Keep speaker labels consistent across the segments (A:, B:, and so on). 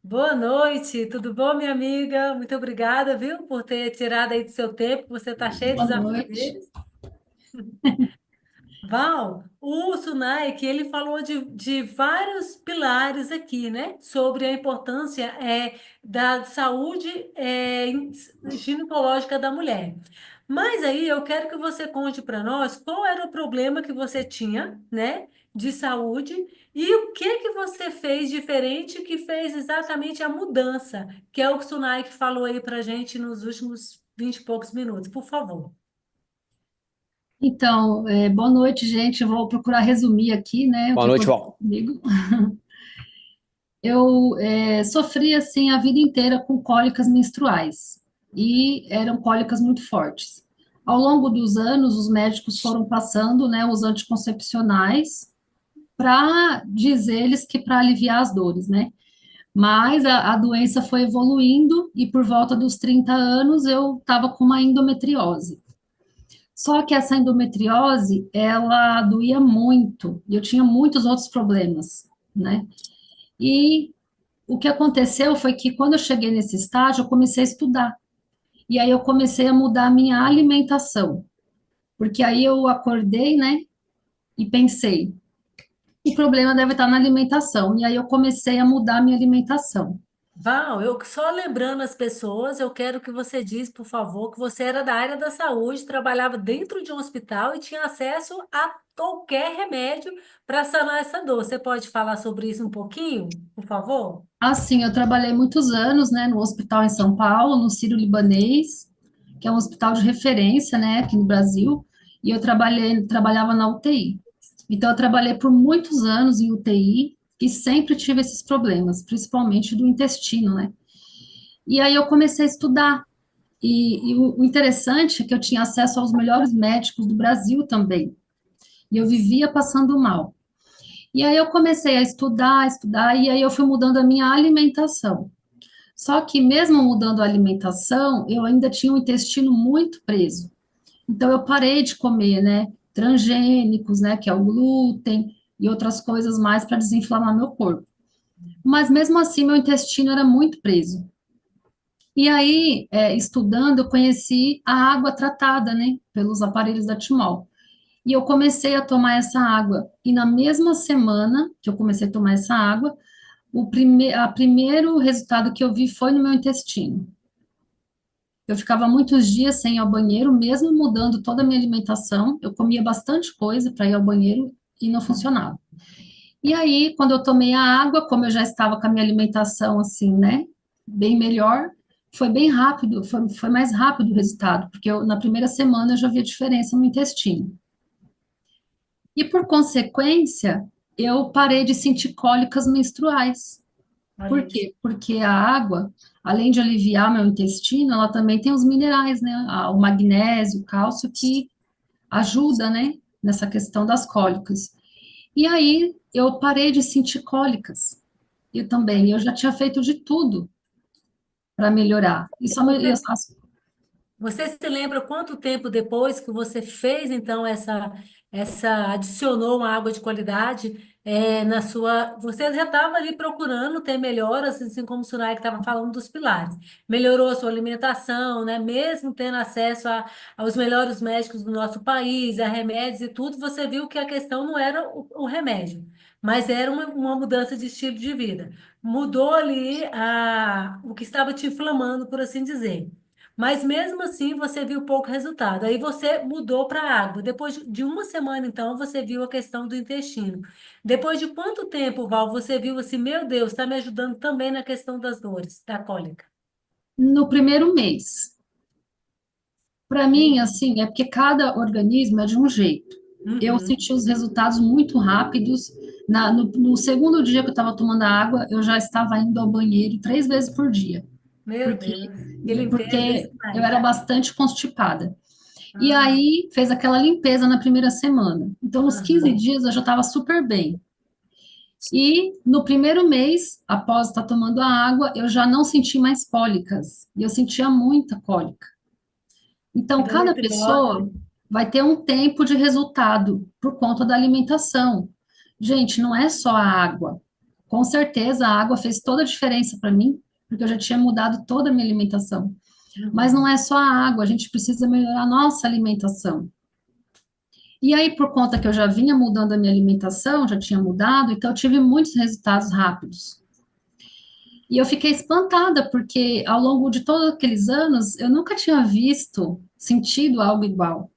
A: Boa noite, tudo bom, minha amiga? Muito obrigada, viu, por ter tirado aí do seu tempo. Você está cheio
B: Boa
A: dos
B: noite.
A: afazeres. Val, o Sunaik, ele falou de vários pilares aqui, né? Sobre a importância da saúde ginecológica da mulher. Mas aí eu quero que você conte para nós qual era o problema que você tinha, né? De saúde e o que que você fez diferente que fez exatamente a mudança, que é o que o Sunaik falou aí para gente nos últimos 20 e poucos minutos. Por favor.
B: Então, boa noite, gente. Eu vou procurar resumir aqui, né, o
C: Boa
B: que
C: noite,
B: aconteceu
C: Val.
B: comigo. Eu sofri assim a vida inteira com cólicas menstruais e eram cólicas muito fortes. Ao longo dos anos, os médicos foram passando, né, os anticoncepcionais para dizer eles que para aliviar as dores, né? Mas a doença foi evoluindo e por volta dos 30 anos eu estava com uma endometriose. Só que essa endometriose, ela doía muito, e eu tinha muitos outros problemas, né? E o que aconteceu foi que quando eu cheguei nesse estágio, eu comecei a estudar. E aí eu comecei a mudar a minha alimentação, porque aí eu acordei, né, e pensei, o problema deve estar na alimentação. E aí eu comecei a mudar a minha alimentação.
A: Val, eu só lembrando as pessoas, eu quero que você diz, por favor, que você era da área da saúde, trabalhava dentro de um hospital e tinha acesso a qualquer remédio para sanar essa dor. Você pode falar sobre isso um pouquinho, por favor?
B: Assim, eu trabalhei muitos anos, né, no hospital em São Paulo, no Sírio-Libanês, que é um hospital de referência, né, aqui no Brasil, e eu trabalhava na UTI. Então, eu trabalhei por muitos anos em UTI e sempre tive esses problemas, principalmente do intestino, né? E aí eu comecei a estudar. E o interessante é que eu tinha acesso aos melhores médicos do Brasil também. E eu vivia passando mal. E aí eu comecei a estudar, e aí eu fui mudando a minha alimentação. Só que mesmo mudando a alimentação, eu ainda tinha o intestino muito preso. Então eu parei de comer, né, transgênicos, né, que é o glúten e outras coisas mais para desinflamar meu corpo. Mas mesmo assim meu intestino era muito preso. E aí, estudando, eu conheci a água tratada, né, pelos aparelhos da Timol. E eu comecei a tomar essa água. E na mesma semana que eu comecei a tomar essa água, a primeiro resultado que eu vi foi no meu intestino. Eu ficava muitos dias sem ir ao banheiro, mesmo mudando toda a minha alimentação. Eu comia bastante coisa para ir ao banheiro e não funcionava. E aí, quando eu tomei a água, como eu já estava com a minha alimentação assim, né, bem melhor, foi bem rápido, foi mais rápido o resultado, porque na primeira semana eu já vi a diferença no intestino. E por consequência, eu parei de sentir cólicas menstruais.
A: Olha
B: Por
A: isso.
B: quê? Porque a água, além de aliviar meu intestino, ela também tem os minerais, né? O magnésio, o cálcio, que ajuda, né? Nessa questão das cólicas. E aí, eu parei de sentir cólicas. Eu também, eu já tinha feito de tudo para melhorar. E só,
A: Você Você se lembra quanto tempo depois que você fez, então, adicionou uma água de qualidade na sua. Você já estava ali procurando ter melhoras, assim como o Sunai estava falando dos pilares. Melhorou a sua alimentação, né? Mesmo tendo acesso aos melhores médicos do nosso país, a remédios e tudo, você viu que a questão não era o remédio, mas era uma mudança de estilo de vida. Mudou ali o que estava te inflamando, por assim dizer. Mas mesmo assim você viu pouco resultado. Aí você mudou para a água. Depois de uma semana, então, você viu a questão do intestino. Depois de quanto tempo, Val, você viu assim, meu Deus, está me ajudando também na questão das dores, da cólica?
B: no primeiro mês. Para mim, assim, é porque cada organismo é de um jeito. Eu
A: Uhum.
B: senti os resultados muito rápidos. No segundo dia que eu estava tomando a água, eu já estava indo ao banheiro 3 vezes por dia,
A: Meu
B: porque,
A: Deus, que limpeza, hein,
B: porque eu era
A: Sinai?
B: bastante constipada. E
A: Ah,
B: aí fez aquela limpeza na primeira semana. Então, nos 15
A: aham.
B: dias eu já estava super bem. E no primeiro mês, após estar tomando a água, eu já não senti mais cólicas. E eu sentia muita cólica. Então, cada
A: Endometriose.
B: pessoa vai ter um tempo de resultado por conta da alimentação. Gente, não é só a água. Com certeza a água fez toda a diferença para mim, porque eu já tinha mudado toda a minha alimentação. Mas não
A: Uhum.
B: é só a água, a gente precisa melhorar a nossa alimentação. E aí, por conta que eu já vinha mudando a minha alimentação, já tinha mudado, então eu tive muitos resultados rápidos. E eu fiquei espantada, porque ao longo de todos aqueles anos, eu nunca tinha visto, sentido algo igual,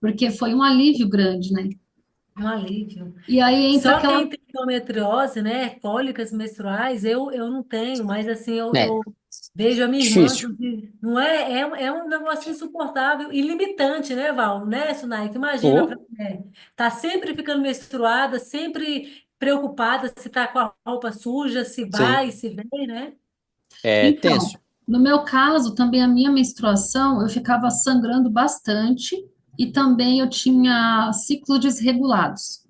B: porque foi um alívio grande, né?
A: Um alívio.
B: E aí entra
A: Só
B: aquela.
A: quem tem endometriose, né, cólicas menstruais, eu não tenho, mas assim,
C: É,
A: eu vejo a minha irmã,
C: difícil.
A: inclusive, não é, é um negócio insuportável e limitante, né, Val? Né, Sunai? Que imagina para
C: Ou
A: mulher, tá sempre ficando menstruada, sempre preocupada se tá com a roupa suja, se
C: sim,
A: vai, se vem, né?
C: é
B: Então,
C: tenso.
B: no meu caso, também a minha menstruação, eu ficava sangrando bastante e também eu tinha ciclos desregulados.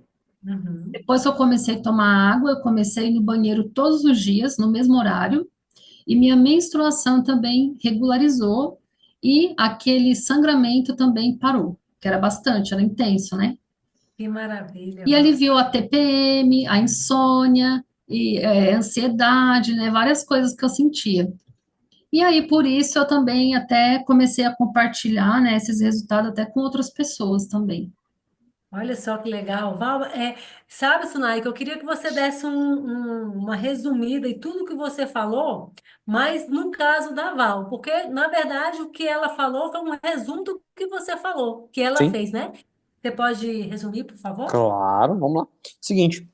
A: Uhum.
B: Depois que eu comecei a tomar água, eu comecei a ir no banheiro todos os dias, no mesmo horário, e minha menstruação também regularizou e aquele sangramento também parou, que era bastante, era intenso, né?
A: Que maravilha,
B: E
A: Val.
B: aliviou a TPM, a insônia, e ansiedade, né? Várias coisas que eu sentia. E aí, por isso, eu também até comecei a compartilhar, né, esses resultados até com outras pessoas também.
A: Olha só que legal. Val, sabe, Sunai, que eu queria que você desse uma resumida em tudo que você falou, mas no caso da Val, porque, na verdade, o que ela falou foi um resumo do que você falou, que ela
C: Sim,
A: fez, né? Você pode resumir, por favor?
C: claro, vamos lá. Seguinte,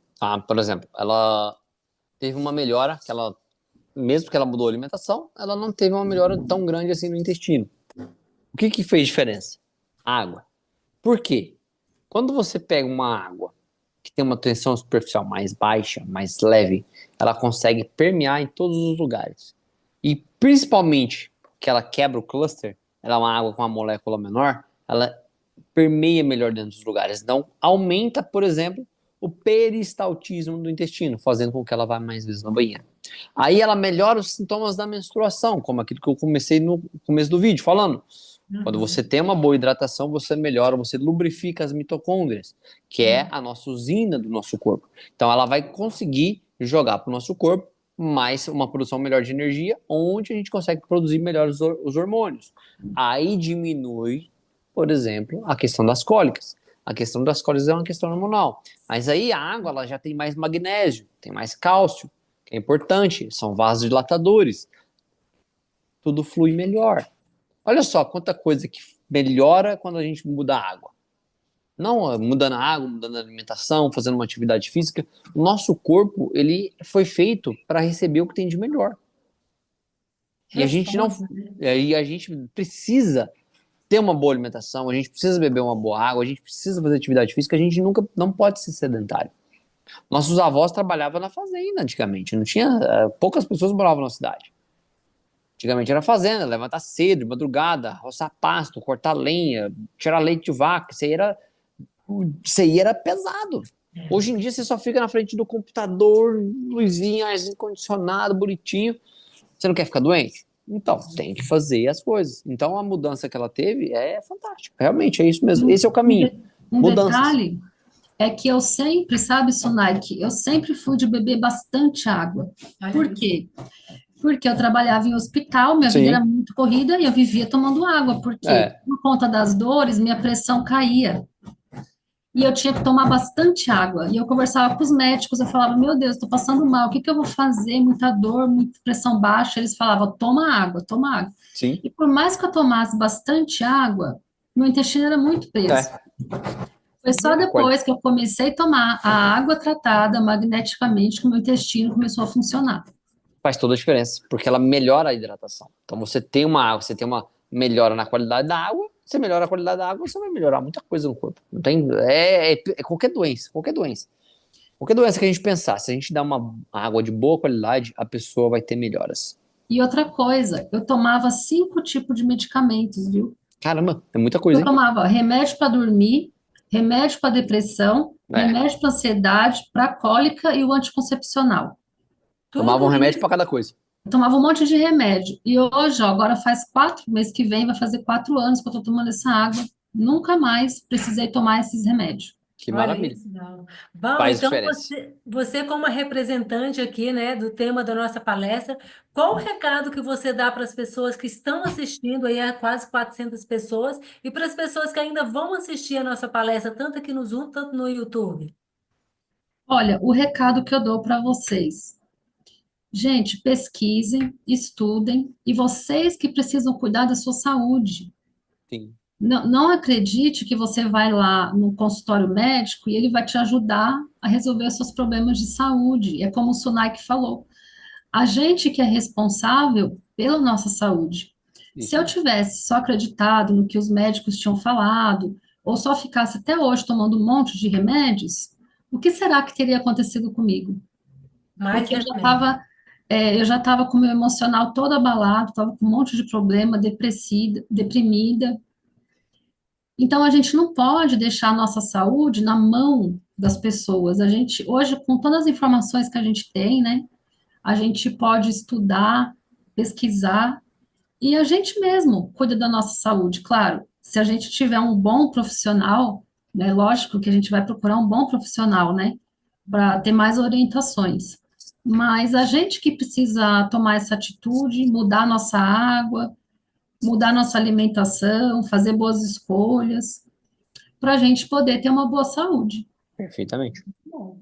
C: por exemplo, ela teve uma melhora que ela, mesmo que ela mudou a alimentação, ela não teve uma melhora tão grande assim no intestino. O que que fez diferença? Água. Por quê? Quando você pega uma água que tem uma tensão superficial mais baixa, mais leve, ela consegue permear em todos os lugares. E principalmente que ela quebra o cluster, ela é uma água com uma molécula menor, ela permeia melhor dentro dos lugares. Então, aumenta, por exemplo, o peristaltismo do intestino, fazendo com que ela vá mais vezes no banheiro. Aí ela melhora os sintomas da menstruação, como aquilo que eu comecei no começo do vídeo falando. Quando você
A: Uhum,
C: tem uma boa hidratação, você melhora, você lubrifica as mitocôndrias, que é
A: uhum.
C: a nossa usina do nosso corpo. Então ela vai conseguir jogar para o nosso corpo mais uma produção melhor de energia, onde a gente consegue produzir melhor os hormônios. Aí diminui, por exemplo, a questão das cólicas. A questão das cólicas é uma questão hormonal. Mas aí a água ela já tem mais magnésio, tem mais cálcio, que é importante, são vasodilatadores. Tudo flui melhor. Olha só quanta coisa que melhora quando a gente muda a água. Não mudando a água, mudando a alimentação, fazendo uma atividade física. O nosso corpo, ele foi feito para receber o que tem de melhor. E a gente não,
A: Responde, né?
C: e a gente precisa ter uma boa alimentação, a gente precisa beber uma boa água, a gente precisa fazer atividade física, a gente nunca não pode ser sedentário. Nossos avós trabalhavam na fazenda antigamente, não tinha, poucas pessoas moravam na cidade. Antigamente era fazenda, levantar cedo, de madrugada, roçar pasto, cortar lenha, tirar leite de vaca, isso aí era pesado.
A: É.
C: Hoje em dia você só fica na frente do computador, luzinha, arzinho condicionado, bonitinho. Você não quer ficar doente? Então, tem que fazer as coisas. Então, a mudança que ela teve é fantástica. Realmente, é isso mesmo.
B: Um,
C: Esse é o
B: um
C: caminho.
B: de- um
C: Mudanças.
B: detalhe é que eu sempre, sabe, Sunaik, eu sempre fui de beber bastante água.
A: Olha
B: Por
A: isso.
B: quê? Porque eu trabalhava em hospital, minha vida era
C: Sim.
B: muito corrida e eu vivia tomando água, porque
C: É.
B: por conta das dores, minha pressão caía. E eu tinha que tomar bastante água. E eu conversava com os médicos, eu falava, meu Deus, estou passando mal, o que que eu vou fazer? Muita dor, muita pressão baixa. Eles falavam, toma água, toma água.
C: Sim.
B: E por mais que eu tomasse bastante água, meu intestino era muito preso.
C: É.
B: Foi só
C: A quali-
B: depois que eu comecei a tomar a água tratada magneticamente que o meu intestino começou a funcionar.
C: Faz toda a diferença, porque ela melhora a hidratação. Então, você tem uma água, você tem uma melhora na qualidade da água, você melhora a qualidade da água, você vai melhorar muita coisa no corpo. Não tem, é qualquer doença, qualquer doença. Qualquer doença que a gente pensar, se a gente dá uma água de boa qualidade, a pessoa vai ter melhoras.
B: E outra coisa, eu tomava 5 tipos de medicamentos, viu?
C: Caramba, é muita
B: Eu
C: coisa, hein?
B: tomava remédio para dormir, remédio para depressão,
C: É,
B: remédio para ansiedade, para cólica e o anticoncepcional.
C: tomava um
A: Tudo
C: remédio
A: isso.
C: pra cada coisa.
B: Eu tomava um monte de remédio. E hoje, ó, agora faz mês que vem vai fazer 4 anos que eu tô tomando essa água. Nunca mais precisei tomar esses remédios.
C: Que
A: Olha
C: maravilha.
A: isso, Val. Val,
C: Faz
A: então
C: diferença.
A: você como a representante aqui, né, do tema da nossa palestra, qual o recado que você dá para as pessoas que estão assistindo aí, a quase 400 pessoas, e para as pessoas que ainda vão assistir a nossa palestra, tanto aqui no Zoom, tanto no YouTube?
B: Olha, o recado que eu dou para vocês. Gente, pesquisem, estudem, e vocês que precisam cuidar da sua saúde.
C: Sim.
B: Não acredite que você vai lá no consultório médico e ele vai te ajudar a resolver os seus problemas de saúde. É como o Sunaik falou. A gente que é responsável pela nossa saúde. Se
C: Isso
B: eu
C: mesmo.
B: tivesse só acreditado no que os médicos tinham falado, ou só ficasse até hoje tomando um monte de remédios, o que será que teria acontecido comigo?
A: Mais
B: Porque
A: remédio.
B: eu já estava com o meu emocional todo abalado, estava com um monte de problema, deprimida. Então, a gente não pode deixar a nossa saúde na mão das pessoas. A gente, hoje, com todas as informações que a gente tem, né, a gente pode estudar, pesquisar, e a gente mesmo cuida da nossa saúde. Claro, se a gente tiver um bom profissional, né, lógico que a gente vai procurar um bom profissional, né, para ter mais orientações. Mas a gente que precisa tomar essa atitude, mudar nossa água, mudar nossa alimentação, fazer boas escolhas, para a gente poder ter uma boa saúde.
C: Perfeitamente.
A: Bom.